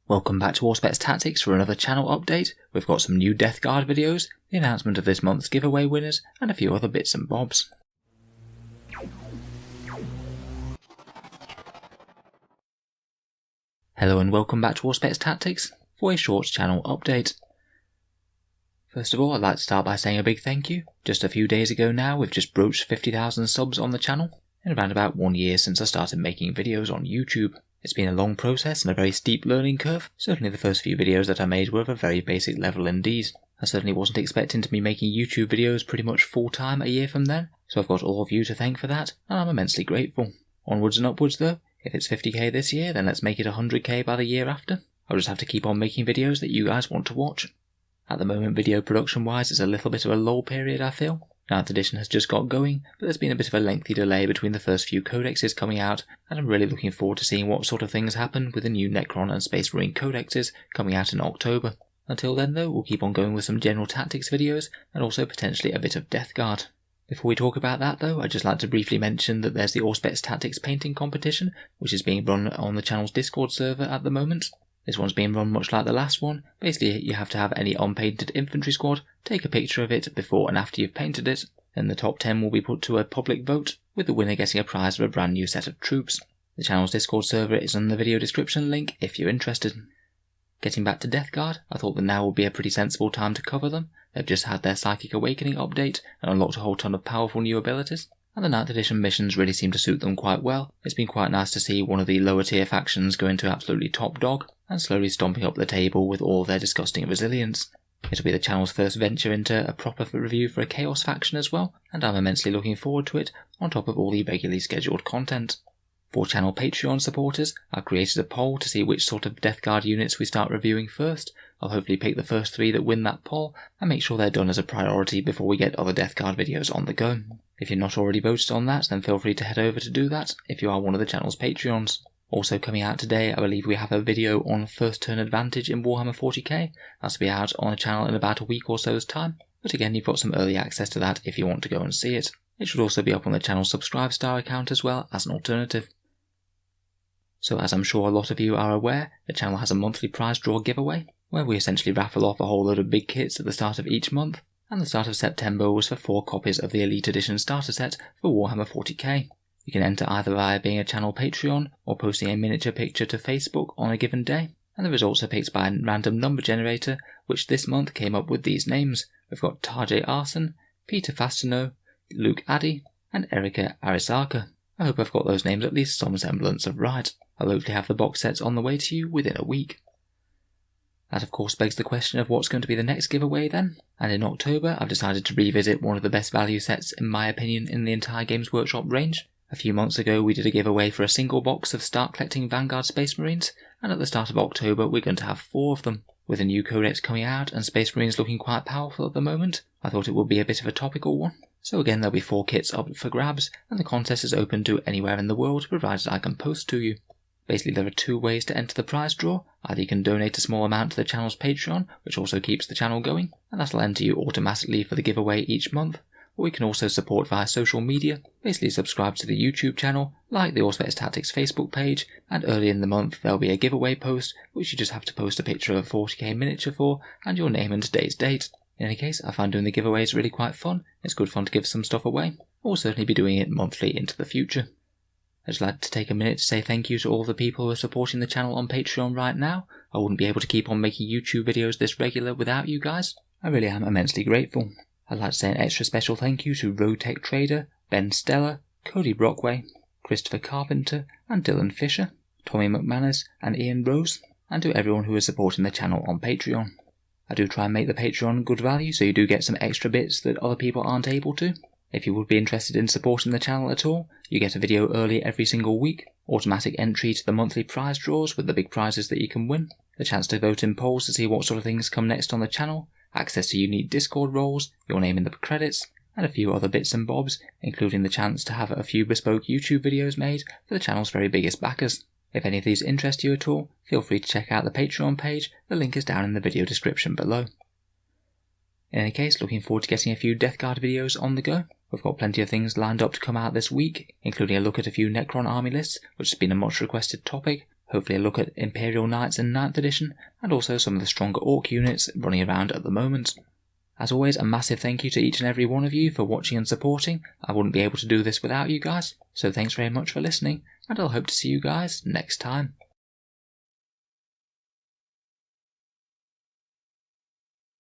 Welcome back to Auspex Tactics for another channel update. We've got some new Death Guard videos, the announcement of this month's giveaway winners, and a few other bits and bobs. Hello and welcome back to Auspex Tactics for a short channel update. First of all, I'd like to start by saying a big thank you. Just a few days ago now, we've just broached 50,000 subs on the channel, in around about 1 year since I started making videos on YouTube. It's been a long process and a very steep learning curve. Certainly the first few videos that I made were of a very basic level indeed. I certainly wasn't expecting to be making YouTube videos pretty much full time a year from then, so I've got all of you to thank for that, and I'm immensely grateful. Onwards and upwards though. If it's 50k this year, then let's make it 100k by the year after. I'll just have to keep on making videos that you guys want to watch. At the moment, video production wise, it's a little bit of a lull period, I feel. 9th edition has just got going, but there's been a bit of a lengthy delay between the first few codexes coming out, and I'm really looking forward to seeing what sort of things happen with the new Necron and Space Marine codexes coming out in October. Until then though, we'll keep on going with some general tactics videos, and also potentially a bit of Death Guard. Before we talk about that though, I'd just like to briefly mention that there's the Auspex Tactics painting competition, which is being run on the channel's Discord server at the moment. This one's being run much like the last one. Basically, you have to have any unpainted infantry squad, take a picture of it before and after you've painted it, then the top 10 will be put to a public vote, with the winner getting a prize of a brand new set of troops. The channel's Discord server is in the video description link if you're interested. Getting back to Death Guard, I thought that now would be a pretty sensible time to cover them. They've just had their Psychic Awakening update and unlocked a whole ton of powerful new abilities, and the 9th edition missions really seem to suit them quite well. It's been quite nice to see one of the lower tier factions go into absolutely top dog, and slowly stomping up the table with all their disgusting resilience. It'll be the channel's first venture into a proper review for a Chaos faction as well, and I'm immensely looking forward to it, on top of all the regularly scheduled content. For channel Patreon supporters, I've created a poll to see which sort of Death Guard units we start reviewing first. I'll hopefully pick the first 3 that win that poll, and make sure they're done as a priority before we get other Death Guard videos on the go. If you're not already voted on that, then feel free to head over to do that if you are one of the channel's Patreons. Also coming out today, I believe we have a video on first turn advantage in Warhammer 40k. That's to be out on the channel in about a week or so's time, but again you've got some early access to that if you want to go and see it. It should also be up on the channel's Subscribestar account as well as an alternative. So as I'm sure a lot of you are aware, the channel has a monthly prize draw giveaway, where we essentially raffle off a whole load of big kits at the start of each month, and the start of September was for 4 copies of the Elite Edition starter set for Warhammer 40k. You can enter either via being a channel Patreon or posting a miniature picture to Facebook on a given day, and the results are picked by a random number generator, which this month came up with these names. We've got Tarjay Arson, Peter Fastino, Luke Addy, and Erika Arisaka. I hope I've got those names at least some semblance of right. I'll hopefully have the box sets on the way to you within a week. That of course begs the question of what's going to be the next giveaway then, and in October I've decided to revisit one of the best value sets in my opinion in the entire Games Workshop range. A few months ago we did a giveaway for a single box of Start Collecting Vanguard Space Marines, and at the start of October we're going to have 4 of them. With a new codex coming out and Space Marines looking quite powerful at the moment, I thought it would be a bit of a topical one. So again there'll be 4 kits up for grabs, and the contest is open to anywhere in the world provided I can post to you. Basically there are 2 ways to enter the prize draw. Either you can donate a small amount to the channel's Patreon, which also keeps the channel going, and that'll enter you automatically for the giveaway each month, or you can also support via social media. Basically subscribe to the YouTube channel, like the Auspex Tactics Facebook page, and early in the month there'll be a giveaway post, which you just have to post a picture of a 40k miniature for, and your name and today's date. In any case, I find doing the giveaways really quite fun. It's good fun to give some stuff away. I'll certainly be doing it monthly into the future. I'd just like to take a minute to say thank you to all the people who are supporting the channel on Patreon right now. I wouldn't be able to keep on making YouTube videos this regular without you guys. I really am immensely grateful. I'd like to say an extra special thank you to Road Tech Trader, Ben Stella, Cody Brockway, Christopher Carpenter, and Dylan Fisher, Tommy McManus, and Ian Rose, and to everyone who is supporting the channel on Patreon. I do try and make the Patreon good value, so you do get some extra bits that other people aren't able to. If you would be interested in supporting the channel at all, you get a video early every single week, automatic entry to the monthly prize draws with the big prizes that you can win, the chance to vote in polls to see what sort of things come next on the channel, access to unique Discord roles, your name in the credits, and a few other bits and bobs, including the chance to have a few bespoke YouTube videos made for the channel's very biggest backers. If any of these interest you at all, feel free to check out the Patreon page, the link is down in the video description below. In any case, looking forward to getting a few Death Guard videos on the go. We've got plenty of things lined up to come out this week, including a look at a few Necron army lists, which has been a much requested topic, hopefully a look at Imperial Knights in 9th edition, and also some of the stronger Orc units running around at the moment. As always, a massive thank you to each and every one of you for watching and supporting. I wouldn't be able to do this without you guys, so thanks very much for listening, and I'll hope to see you guys next time.